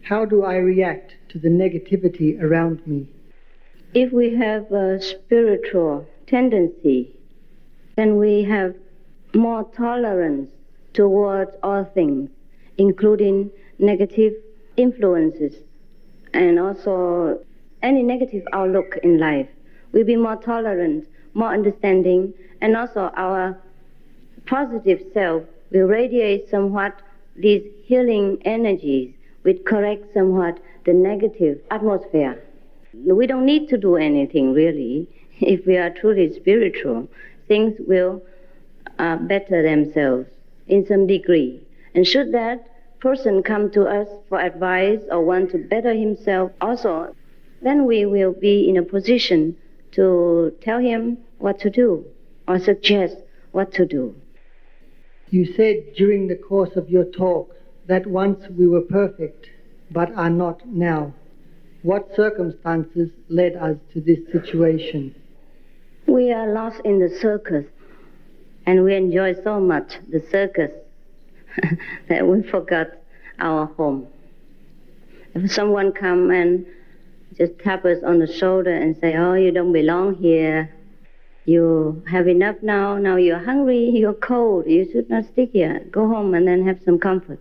How do I react to the negativity around me? If we have a spiritual tendency, then we have more tolerance towards all things, including negative influences and also any negative outlook in life. We'll be more tolerant, more understanding, and also our positive self will radiate somewhat these healing energies, which correct somewhat the negative atmosphere. We don't need to do anything really. If we are truly spiritual, things will better themselves in some degree. And should that person come to us for advice or want to better himself also, then we will be in a position to tell him what to do or suggest what to do. You said during the course of your talk that once we were perfect, but are not now. What circumstances led us to this situation? We are lost in the circus, and we enjoy so much the circus that we forgot our home. If someone come and just tap us on the shoulder and say, oh, you don't belong here, you have enough now you're hungry, you're cold, you should not stick here, go home and then have some comfort.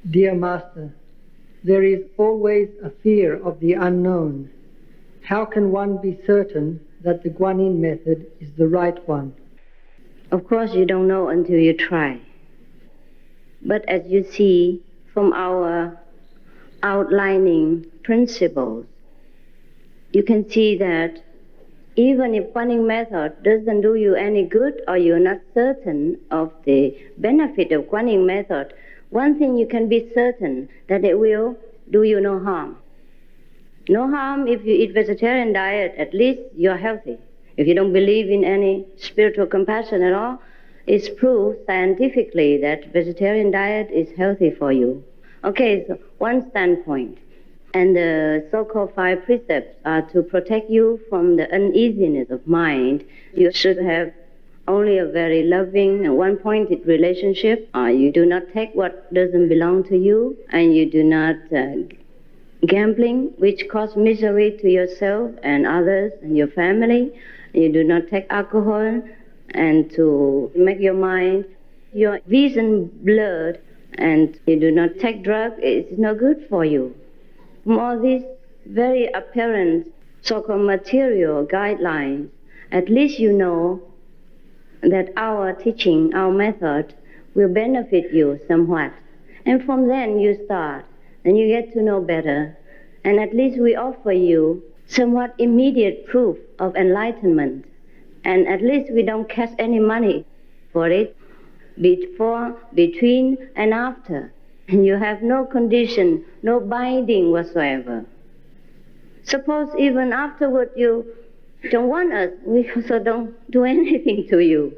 Dear Master, there is always a fear of the unknown. How can one be certain that the Guanyin method is the right one? Of course you don't know until you try. But as you see from our outlining principles, you can see that even if Guanyin method doesn't do you any good or you're not certain of the benefit of Guanyin method, one thing you can be certain, that it will do you no harm. No harm if you eat vegetarian diet, at least you're healthy. If you don't believe in any spiritual compassion at all, it's proved scientifically that vegetarian diet is healthy for you. Okay, so one standpoint. And the so-called 5 precepts are to protect you from the uneasiness of mind. You should have only a very loving and one-pointed relationship. You do not take what doesn't belong to you, and you do not gambling, which cause misery to yourself and others and your family. You do not take alcohol and to make your mind, your vision blurred, and you do not take drugs. It's no good for you. From all these very apparent so-called material guidelines, at least you know that our teaching, our method, will benefit you somewhat. And from then you start, and you get to know better. And at least we offer you somewhat immediate proof of enlightenment. And at least we don't cash any money for it, before, between, and after. And you have no condition, no binding whatsoever. Suppose even afterward you don't want us, we also don't do anything to you.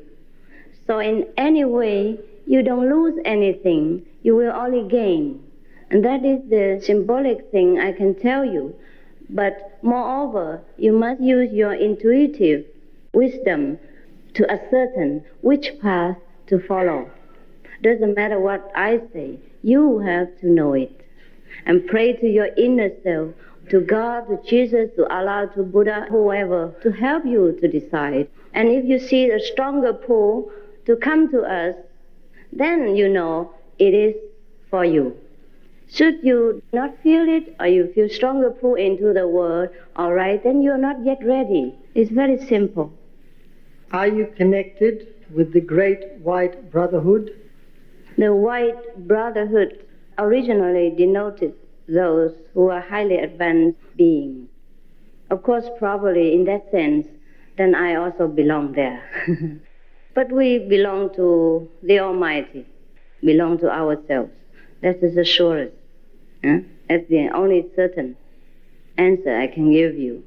So in any way, you don't lose anything, you will only gain. And that is the symbolic thing I can tell you. But moreover, you must use your intuitive wisdom to ascertain which path to follow. Doesn't matter what I say, you have to know it. And pray to your inner self, to God, to Jesus, to Allah, to Buddha, whoever, to help you to decide. And if you see a stronger pull to come to us, then you know it is for you. Should you not feel it, or you feel stronger pull into the world, all right, then you're not yet ready. It's very simple. Are you connected with the Great White Brotherhood? The White Brotherhood originally denoted those who are highly advanced beings. Of course, probably in that sense, then I also belong there. But we belong to the Almighty, belong to ourselves. That is the surest. That's the only certain answer I can give you.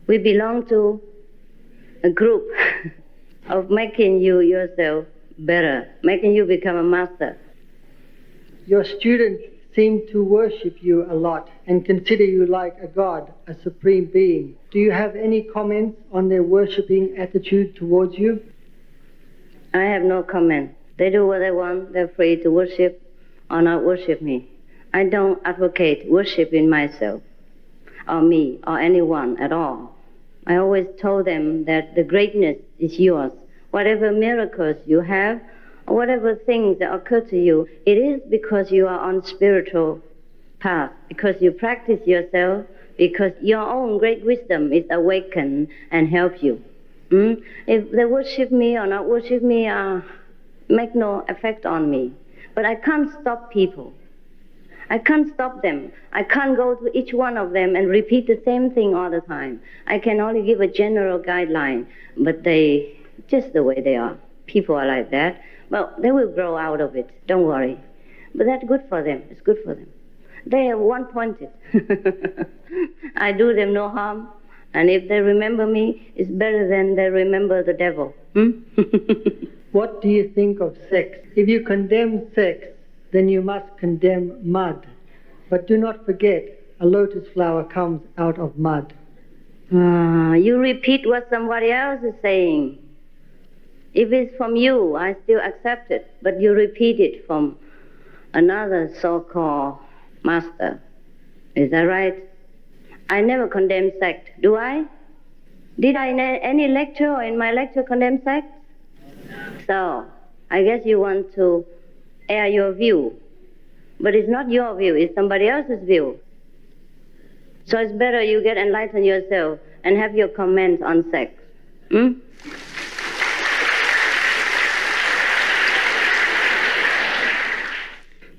We belong to a group of making you yourself better, making you become a master. Your students seem to worship you a lot and consider you like a god, a supreme being. Do you have any comments on their worshipping attitude towards you? I have no comment. They do what they want. They're free to worship or not worship me. I don't advocate worshiping myself or me or anyone at all. I always told them that the greatness is yours. whatever miracles you have, whatever things that occur to you, it is because you are on spiritual path, because you practice yourself, because your own great wisdom is awakened and help you. If they worship me or not worship me, make no effect on me. But I can't stop people. I can't stop them. I can't go to each one of them and repeat the same thing all the time. I can only give a general guideline, but they, just the way they are. People are like that. Well, they will grow out of it. Don't worry. But that's good for them. It's good for them. They are one-pointed. I do them no harm. And if they remember me, it's better than they remember the devil. What do you think of sex? If you condemn sex, then you must condemn mud. But do not forget, a lotus flower comes out of mud. You repeat what somebody else is saying. If it's from you, I still accept it. But you repeat it from another so-called master. Is that right? I never condemn sex, do I? Did I in any lecture or in my lecture condemn sex? So, I guess you want to air your view. But it's not your view, it's somebody else's view. So it's better you get enlightened yourself and have your comments on sex.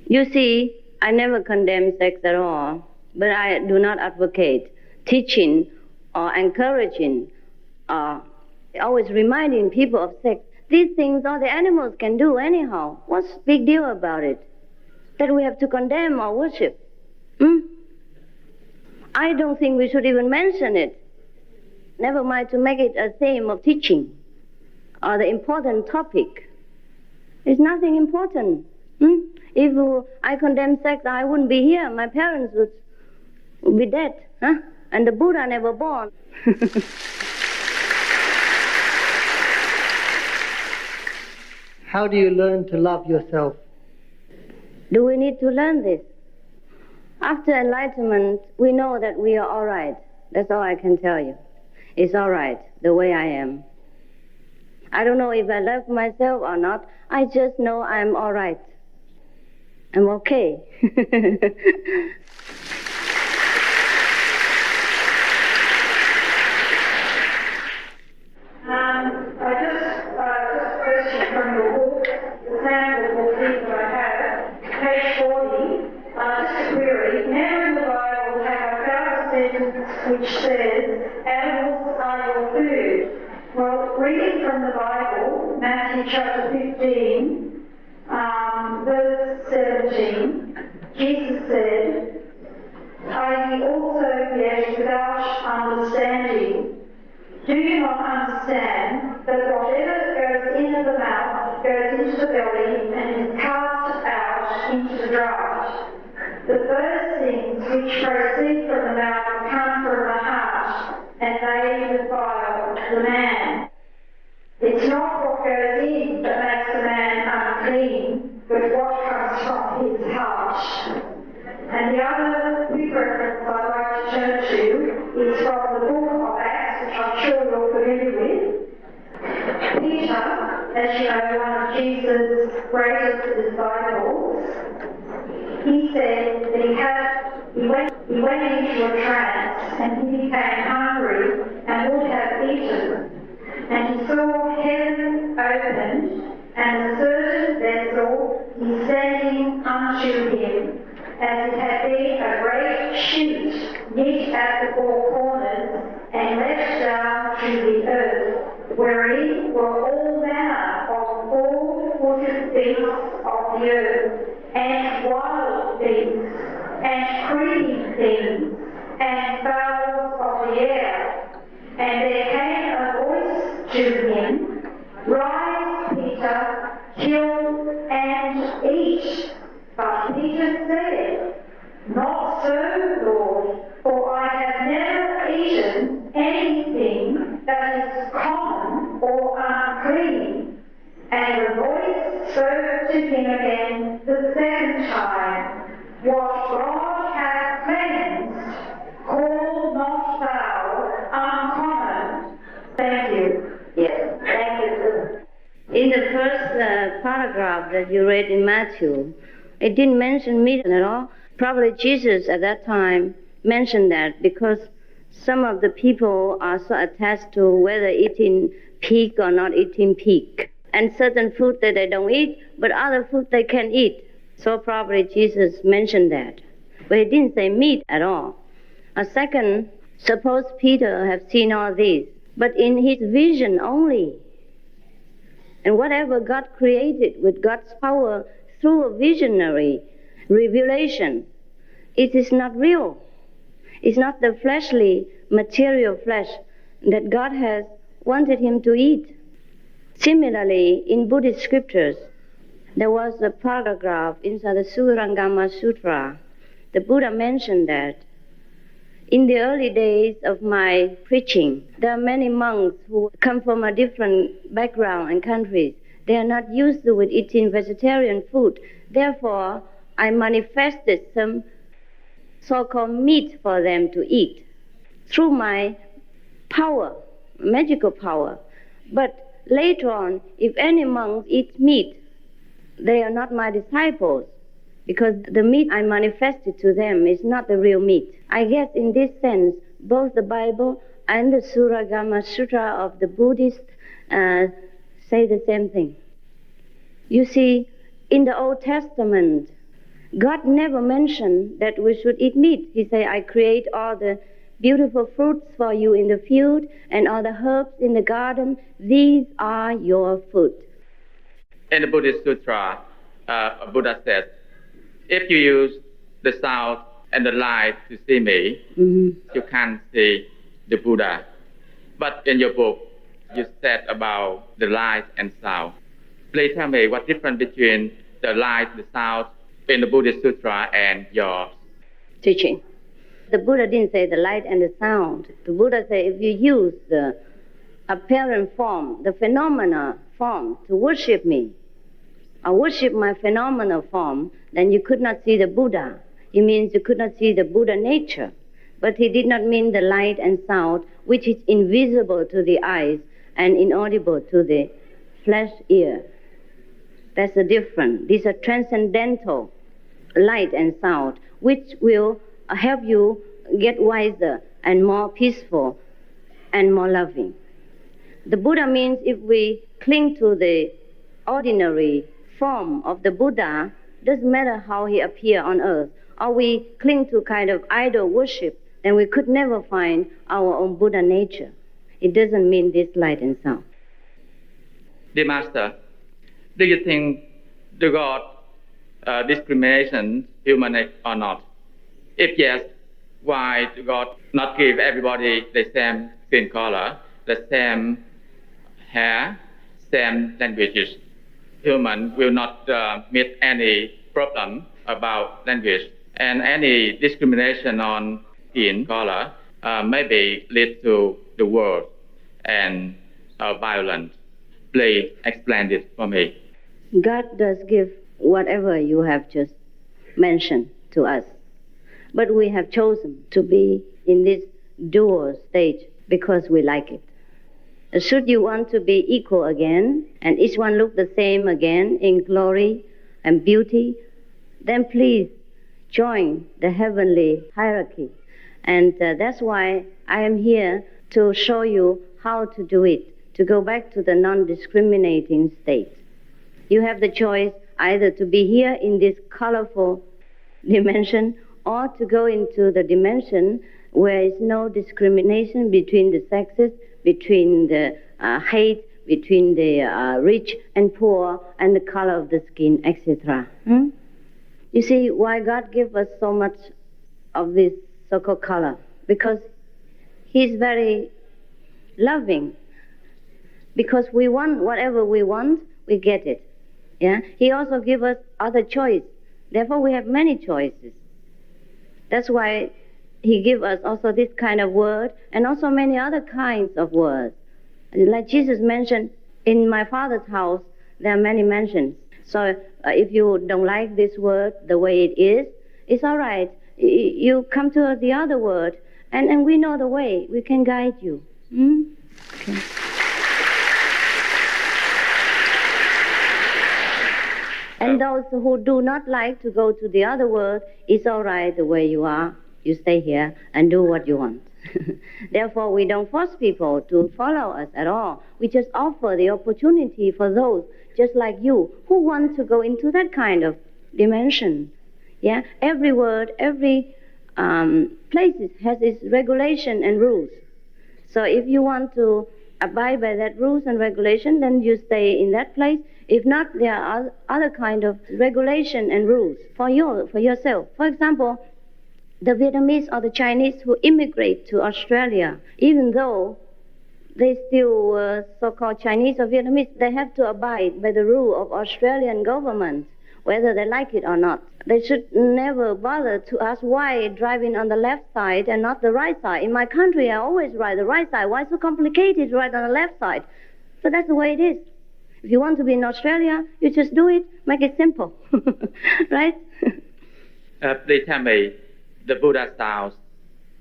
You see, I never condemn sex at all, but I do not advocate teaching or encouraging or always reminding people of sex. These things all the animals can do anyhow. What's the big deal about it? That we have to condemn or worship? I don't think we should even mention it. Never mind to make it a theme of teaching or the important topic. It's nothing important. If I condemn sex, I wouldn't be here. My parents would be dead. And the Buddha never born. How do you learn to love yourself? Do we need to learn this? After enlightenment, we know that we are all right. That's all I can tell you. It's all right, the way I am. I don't know if I love myself or not. I just know I'm all right. I'm okay. I just question from your book, the sample book here that I have, page 40, just a query. Now in the Bible have I found a sentence which says, animals are your food. Well, reading from the Bible, Matthew chapter 15, verse 17, Jesus said, are ye also yet without understanding? Do you not understand that whatever goes into the mouth goes into the belly and is cast out into the draught? But those things which proceed from the mouth come from the heart, and they defile the man. It's not what goes in that makes the man unclean, but what comes from his heart. And the other big reference I'd like to turn to is from the book of Acts, which I'm sure you're familiar with. Peter, as you know, one of Jesus' greatest disciples, he said that he went into a trance and he became hungry and would have eaten. And he saw heaven opened and a certain vessel descending unto him, as it had been a great sheet knit at the four corners and let down to the earth, wherein were all manner of four-footed beasts of the earth, and wild beasts, and creeping things, and fowls of the air. And there came a voice to him, Rise, Peter, kill and eat. But Peter said, Not so, Lord, for I have never eaten anything that is common or unclean. And the voice spoke to him again the as you read in Matthew, it didn't mention meat at all. Probably Jesus at that time mentioned that because some of the people are so attached to whether eating pig or not eating pig. And certain food that they don't eat, but other food they can eat. So probably Jesus mentioned that. But he didn't say meat at all. Second, suppose Peter have seen all this, but in his vision only. And whatever God created with God's power through a visionary revelation, it is not real. It's not the fleshly, material flesh that God has wanted him to eat. Similarly, in Buddhist scriptures, there was a paragraph inside the Surangama Sutra. The Buddha mentioned that in the early days of my preaching, there are many monks who come from a different background and countries. They are not used to eating vegetarian food. Therefore, I manifested some so-called meat for them to eat through my power, magical power. But later on, if any monks eat meat, they are not my disciples, because the meat I manifested to them is not the real meat. I guess in this sense, both the Bible and the Surangama Sutra of the Buddhists say the same thing. You see, in the Old Testament, God never mentioned that we should eat meat. He said, I create all the beautiful fruits for you in the field and all the herbs in the garden. These are your food. In the Buddhist Sutra, Buddha says, if you use the sound and the light to see me, you can't see the Buddha. But in your book, you said about the light and sound. Please tell me what difference between the light, the sound in the Buddhist Sutra and your teaching. The Buddha didn't say the light and the sound. The Buddha said if you use the apparent form, the phenomena form to worship me, or worship my phenomenal form, then you could not see the Buddha. It means you could not see the Buddha nature. But he did not mean the light and sound, which is invisible to the eyes and inaudible to the flesh ear. That's the difference. These are transcendental light and sound, which will help you get wiser and more peaceful and more loving. The Buddha means if we cling to the ordinary form of the Buddha, doesn't matter how he appears on earth, or we cling to kind of idol worship, then we could never find our own Buddha nature. It doesn't mean this light and sound. Dear Master, do you think the God discrimination human or not? If yes, why do God not give everybody the same skin color, the same hair, same languages? Human will not meet any problem about language, and any discrimination on skin color maybe lead to the war and violence. Please explain this for me. God does give whatever you have just mentioned to us, but we have chosen to be in this dual stage because we like it. Should you want to be equal again, and each one look the same again in glory and beauty, then please join the heavenly hierarchy. And that's why I am here to show you how to do it, to go back to the non-discriminating state. You have the choice either to be here in this colorful dimension or to go into the dimension where is no discrimination between the sexes, between the hate, between the rich and poor, and the color of the skin, etc. You see why God gave us so much of this so-called color? Because He's very loving. Because we want whatever we want, we get it. Yeah. He also gives us other choice. Therefore, we have many choices. That's why He gives us also this kind of word and also many other kinds of words. Like Jesus mentioned, in my Father's house, there are many mansions. So if you don't like this word the way it is, it's all right. You come to the other word, and we know the way. We can guide you. Okay. And those who do not like to go to the other world, it's all right the way you are. You stay here and do what you want. Therefore, we don't force people to follow us at all. We just offer the opportunity for those just like you who want to go into that kind of dimension. Yeah, every word, every place has its regulation and rules. So if you want to abide by that rules and regulation, then you stay in that place. If not, there are other kind of regulation and rules for yourself. For example, the Vietnamese or the Chinese who immigrate to Australia, even though they still so-called Chinese or Vietnamese, they have to abide by the rule of Australian government, whether they like it or not. They should never bother to ask why driving on the left side and not the right side. In my country, I always ride the right side. Why so complicated to ride on the left side? So that's the way it is. If you want to be in Australia, you just do it, make it simple, right? Please tell me, the Buddha sound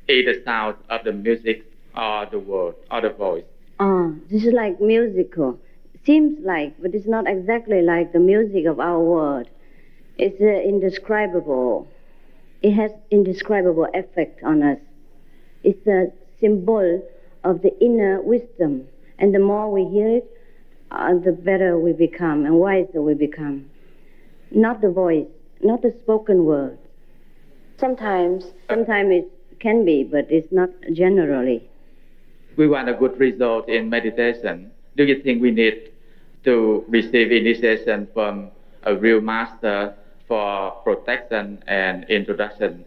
is the sound of the music or the word or the voice? Oh, this is like musical. Seems like, but it's not exactly like the music of our world. It's indescribable. It has indescribable effect on us. It's a symbol of the inner wisdom. And the more we hear it, the better we become and wiser we become. Not the voice, not the spoken word. Sometimes it can be, but it's not generally. We want a good result in meditation. Do you think we need to receive initiation from a real master for protection and introduction?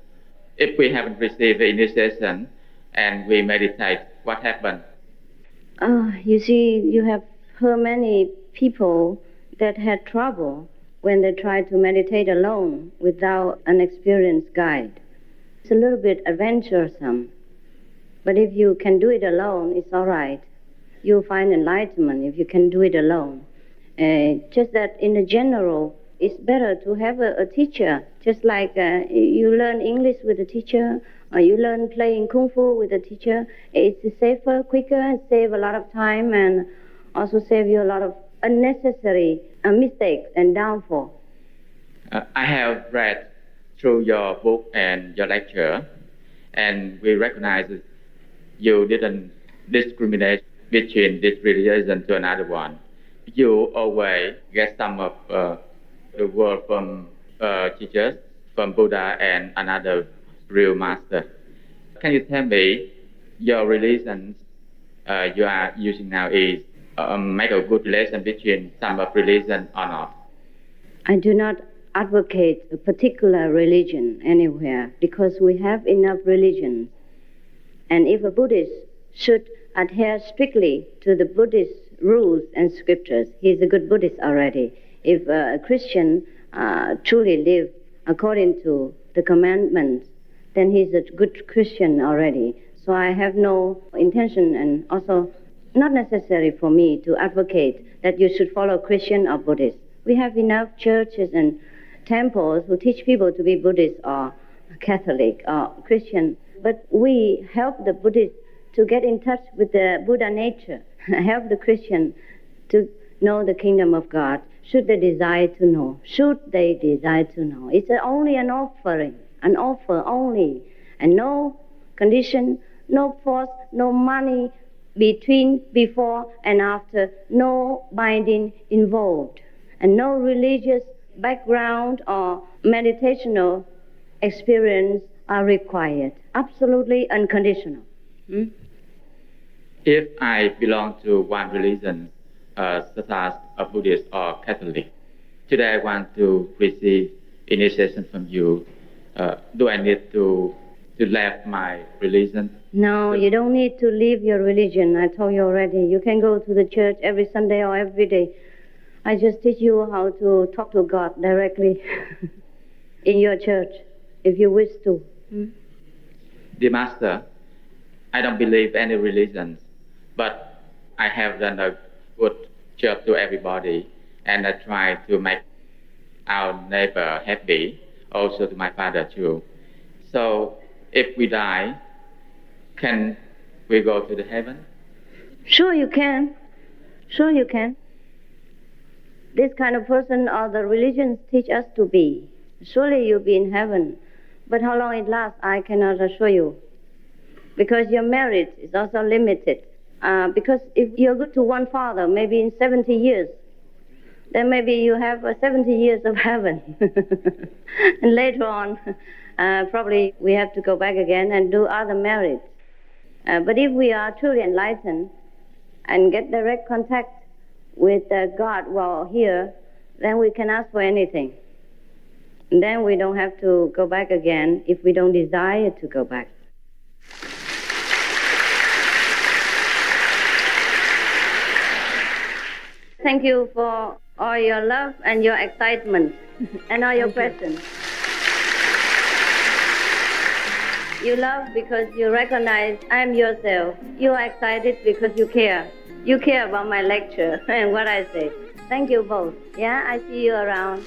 If we haven't received the initiation and we meditate, what happens? You see, you have heard many people that had trouble when they tried to meditate alone without an experienced guide. It's a little bit adventuresome, but if you can do it alone, it's all right. You'll find enlightenment if you can do it alone. Just that in the general, it's better to have a teacher, just like you learn English with a teacher, or you learn playing Kung Fu with a teacher. It's safer, quicker, and save a lot of time, and also save you a lot of unnecessary mistakes and downfall. I have read through your book and your lecture, and we recognize that you didn't discriminate between this religion to another one. You always get some of the word from teachers, from Buddha and another real master. Can you tell me your religion you are using now is make a good relation between some of religion or not? I do not advocate a particular religion anywhere because we have enough religions. And if a Buddhist should adhere strictly to the Buddhist rules and scriptures, he's a good Buddhist already. If a Christian truly lives according to the commandments, then he's a good Christian already. So I have no intention and also not necessary for me to advocate that you should follow Christian or Buddhist. We have enough churches and temples who teach people to be Buddhist or Catholic or Christian. But we help the Buddhists to get in touch with the Buddha nature, help the Christian to know the kingdom of God, should they desire to know. Should they desire to know. It's only an offering, an offer only, and no condition, no force, no money before and after, no binding involved, and no religious background or meditational experience are required. Absolutely unconditional. If I belong to one religion, such as a Buddhist or Catholic, today I want to receive initiation from you. Do I need to leave my religion? No, you don't need to leave your religion. I told you already. You can go to the church every Sunday or every day. I just teach you how to talk to God directly in your church, if you wish to. Dear Master, I don't believe any religion, but I have done a good job to everybody, and I try to make our neighbor happy, also to my father too. So if we die, can we go to the heaven? Sure you can. Sure you can. this kind of person or the religions teach us to be. Surely you'll be in heaven. But how long it lasts, I cannot assure you. Because your merit is also limited. Because if you're good to one father, maybe in 70 years, then maybe you have 70 years of heaven. And later on, probably we have to go back again and do other merits. But if we are truly enlightened and get direct contact with God while here, then we can ask for anything. And then we don't have to go back again if we don't desire to go back. Thank you for all your love and your excitement and all your questions. You love because you recognize I'm yourself. You are excited because you care. You care about my lecture and what I say. Thank you both. Yeah, I see you around.